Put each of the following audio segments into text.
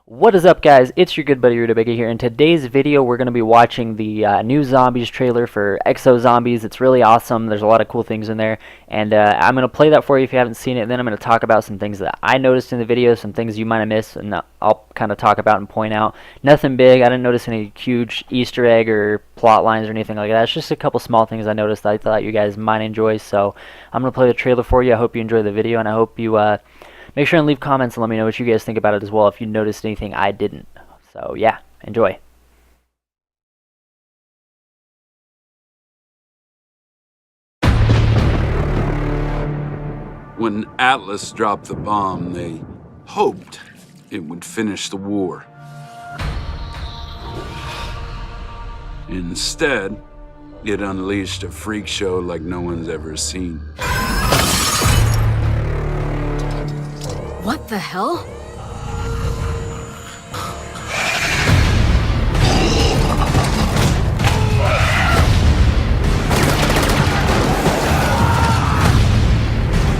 What is up, guys? It's your good buddy Rutabaga here. In today's video, we're going to be watching the new Zombies trailer for Exo Zombies. It's really awesome. There's a lot of cool things in there, and I'm going to play that for you if you haven't seen it. And then I'm going to talk about some things that I noticed in the video, some things you might have missed, and I'll kind of talk about and point out. Nothing big. I didn't notice any huge Easter egg or plot lines or anything like that. It's just a couple small things I noticed that I thought you guys might enjoy. So I'm going to play the trailer for you. I hope you enjoy the video, and I hope you make sure and leave comments and let me know what you guys think about it as well if you noticed anything I didn't. So yeah, enjoy. When Atlas dropped the bomb, they hoped it would finish the war. Instead, it unleashed a freak show like no one's ever seen. What the hell?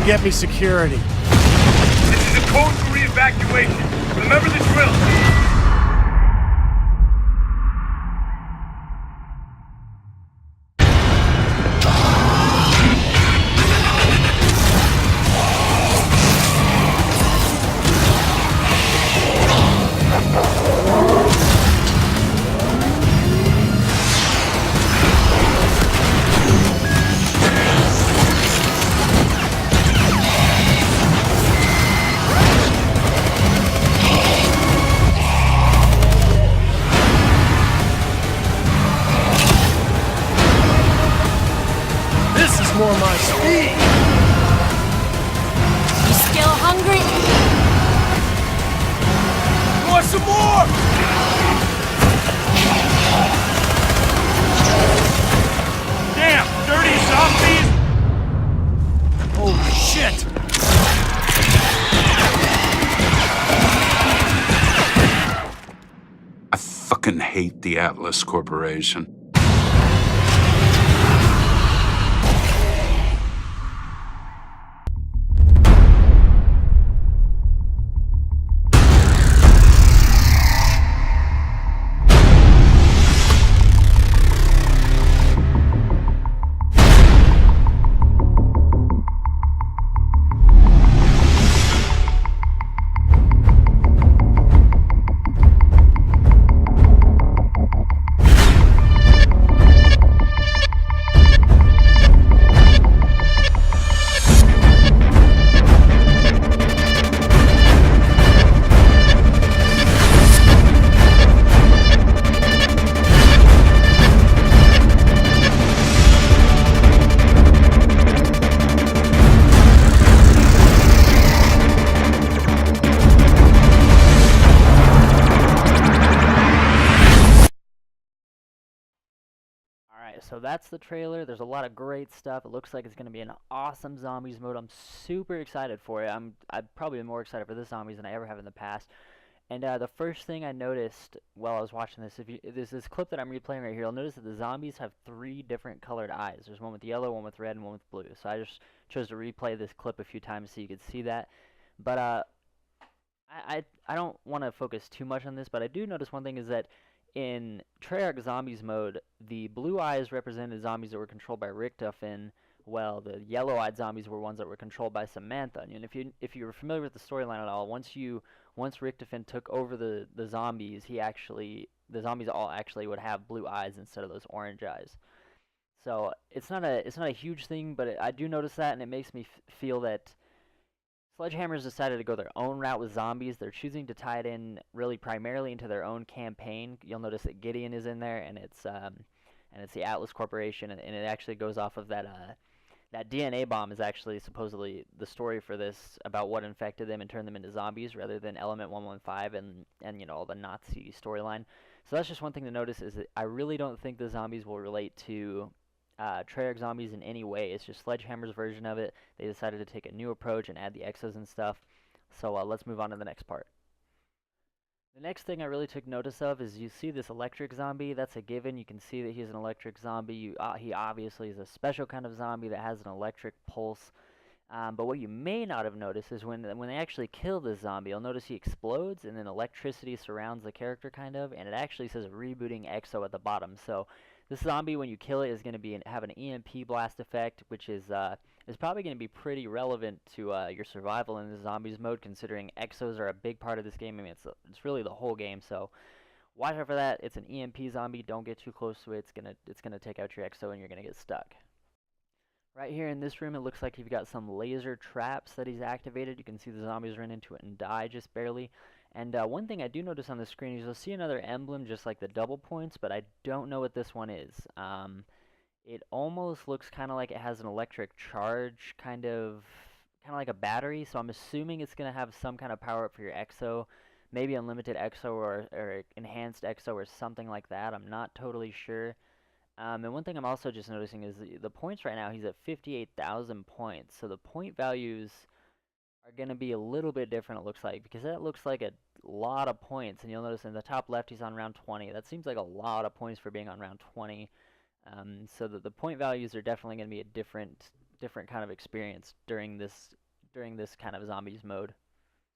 Get me security. This is a code for re-evacuation. Remember the drill. This is more my speed. You still hungry? Want some more? Damn, dirty zombies! Holy shit. I fucking hate the Atlas Corporation. Alright, so that's the trailer. There's a lot of great stuff. It looks like it's going to be an awesome Zombies mode. I'm super excited for it. I'm probably more excited for this Zombies than I ever have in the past. And the first thing I noticed while I was watching this, there's this clip that I'm replaying right here, you'll notice that the zombies have 3 different colored eyes. There's one with yellow, one with red, and one with blue. So I just chose to replay this clip a few times so you could see that. But I don't want to focus too much on this, but I do notice one thing is that in Treyarch Zombies mode, the blue eyes represented zombies that were controlled by Richtofen, while the yellow-eyed zombies were ones that were controlled by Samantha. And if you were familiar with the storyline at all, once Richtofen took over the zombies, the zombies all actually would have blue eyes instead of those orange eyes. So it's not a huge thing, but I do notice that, and it makes me feel that Sledgehammer's decided to go their own route with zombies. They're choosing to tie it in really primarily into their own campaign. You'll notice that Gideon is in there, and it's the Atlas Corporation, and it actually goes off of that DNA bomb is actually supposedly the story for this about what infected them and turned them into zombies rather than Element 115 and you know all the Nazi storyline. So that's just one thing to notice is that I really don't think the zombies will relate to Treyarch Zombies in any way. It's just Sledgehammer's version of it. They decided to take a new approach and add the exos and stuff. So let's move on to the next part. The next thing I really took notice of is you see this electric zombie. That's a given. You can see that he's an electric zombie. He obviously is a special kind of zombie that has an electric pulse. But what you may not have noticed is when they actually kill this zombie, you'll notice he explodes and then electricity surrounds the character kind of, and it actually says rebooting EXO at the bottom. So this zombie, when you kill it, is going to have an EMP blast effect, which is probably going to be pretty relevant to your survival in the zombies mode, considering EXOs are a big part of this game. I mean, it's really the whole game. So watch out for that. It's an EMP zombie. Don't get too close to it. It's gonna take out your EXO and you're gonna get stuck. Right here in this room, it looks like you've got some laser traps that he's activated. You can see the zombies run into it and die just barely. And one thing I do notice on the screen is you'll see another emblem just like the double points, but I don't know what this one is. It almost looks kind of like it has an electric charge, kind of like a battery. So I'm assuming it's going to have some kind of power up for your EXO, maybe unlimited EXO or enhanced EXO or something like that. I'm not totally sure. And one thing I'm also just noticing is the points right now, he's at 58,000 points. So the point values are going to be a little bit different, it looks like, because that looks like a lot of points. And you'll notice in the top left, he's on round 20. That seems like a lot of points for being on round 20. So the point values are definitely going to be a different kind of experience during this kind of zombies mode.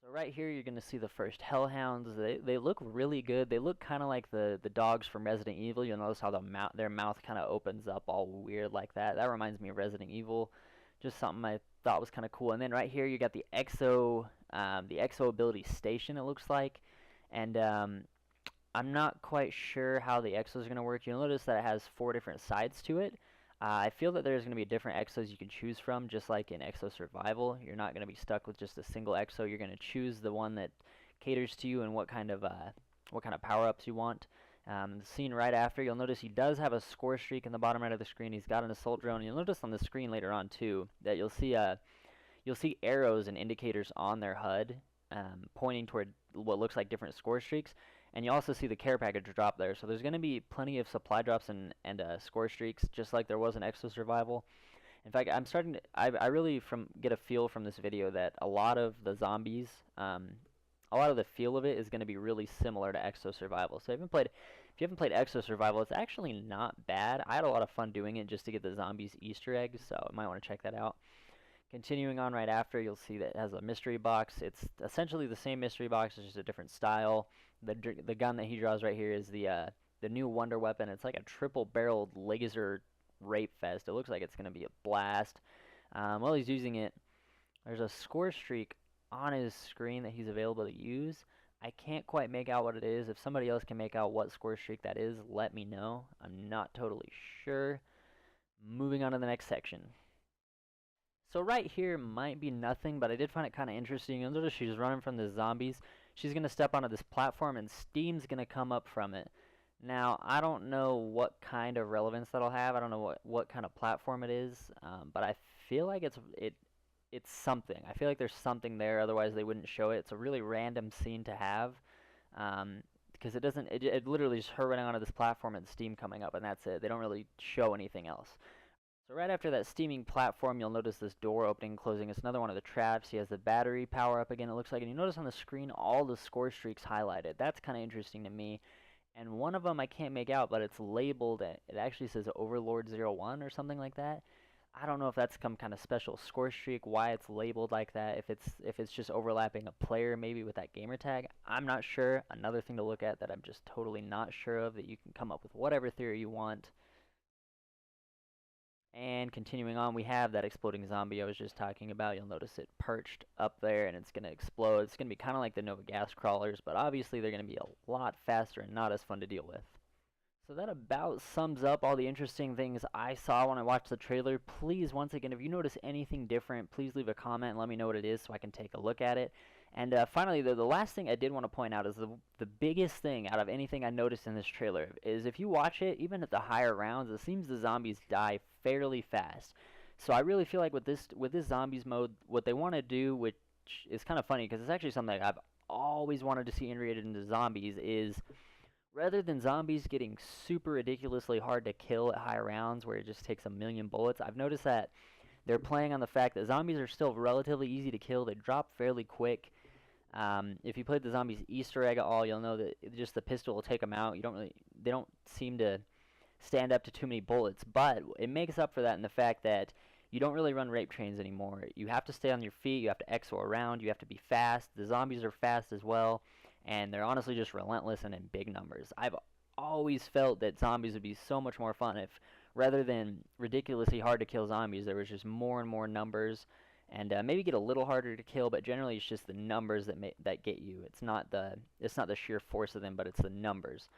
So right here, you're going to see the first hellhounds. They look really good. They look kind of like the dogs from Resident Evil. You'll notice how their mouth kind of opens up all weird like that. That reminds me of Resident Evil. Just something I thought was kind of cool. And then right here, you got the EXO ability station, it looks like. And I'm not quite sure how the EXOs are going to work. You'll notice that it has 4 different sides to it. I feel that there's going to be different EXOs you can choose from, just like in EXO Survival. You're not going to be stuck with just a single EXO. You're going to choose the one that caters to you and what kind of power-ups you want. The scene right after, you'll notice he does have a score streak in the bottom right of the screen. He's got an assault drone. You'll notice on the screen later on too that you'll see arrows and indicators on their HUD pointing toward what looks like different score streaks. And you also see the care package drop there. So there's going to be plenty of supply drops and score streaks, just like there was in Exo Survival. In fact, I really get a feel from this video that a lot of the zombies, a lot of the feel of it is going to be really similar to Exo Survival. So if you haven't played Exo Survival, it's actually not bad. I had a lot of fun doing it just to get the zombies Easter eggs, so you might want to check that out. Continuing on right after, you'll see that it has a mystery box. It's essentially the same mystery box, it's just a different style. The gun that he draws right here is the new wonder weapon. It's like a triple-barreled laser rape fest. It looks like it's going to be a blast. While he's using it, there's a score streak on his screen that he's available to use. I can't quite make out what it is. If somebody else can make out what score streak that is, let me know. I'm not totally sure. Moving on to the next section. So right here might be nothing, but I did find it kind of interesting. You'll notice she's running from the zombies. She's going to step onto this platform, and steam's going to come up from it. Now, I don't know what kind of relevance that'll have. I don't know what kind of platform it is, but I feel like it's something. I feel like there's something there, otherwise they wouldn't show it. It's a really random scene to have, because it literally is her running onto this platform and steam coming up, and that's it. They don't really show anything else. So right after that steaming platform, you'll notice this door opening and closing. It's another one of the traps. He has the battery power up again, it looks like. And you notice on the screen all the score streaks highlighted. That's kind of interesting to me. And one of them I can't make out, but it's labeled. It actually says Overlord 01 or something like that. I don't know if that's some kind of special score streak, why it's labeled like that. If it's just overlapping a player maybe with that gamer tag. I'm not sure. Another thing to look at that I'm just totally not sure of, that you can come up with whatever theory you want. And continuing on, we have that exploding zombie I was just talking about. You'll notice it perched up there, and it's going to explode. It's going to be kind of like the Nova gas crawlers, but obviously they're going to be a lot faster and not as fun to deal with. So that about sums up all the interesting things I saw when I watched the trailer. Please, once again, if you notice anything different, please leave a comment and let me know what it is so I can take a look at it. And finally, the last thing I did want to point out is the biggest thing out of anything I noticed in this trailer is if you watch it, even at the higher rounds, it seems the zombies die fairly fast. So I really feel like with this zombies mode, what they want to do, which is kind of funny because it's actually something I've always wanted to see integrated into zombies, is rather than zombies getting super ridiculously hard to kill at high rounds where it just takes a million bullets, I've noticed that they're playing on the fact that zombies are still relatively easy to kill. They drop fairly quick. If you played the zombies Easter egg at all, you'll know that just the pistol will take them out. They don't seem to stand up to too many bullets, but it makes up for that in the fact that you don't really run rape trains anymore. You have to stay on your feet, you have to exo around, you have to be fast. The zombies are fast as well, and they're honestly just relentless and in big numbers. I've always felt that zombies would be so much more fun if, rather than ridiculously hard to kill zombies, there was just more and more numbers, and maybe get a little harder to kill, but generally it's just the numbers that get you. It's not the sheer force of them, but it's the numbers.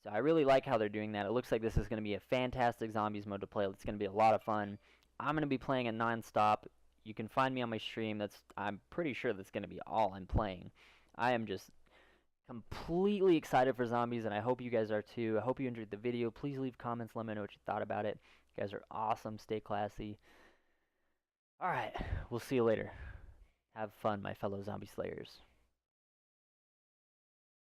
So I really like how they're doing that. It looks like this is going to be a fantastic zombies mode to play. It's going to be a lot of fun. I'm going to be playing it non-stop. You can find me on my stream. I'm pretty sure that's going to be all I'm playing. I am just completely excited for zombies, and I hope you guys are too. I hope you enjoyed the video. Please leave comments. Let me know what you thought about it. You guys are awesome. Stay classy. Alright, we'll see you later. Have fun, my fellow zombie slayers.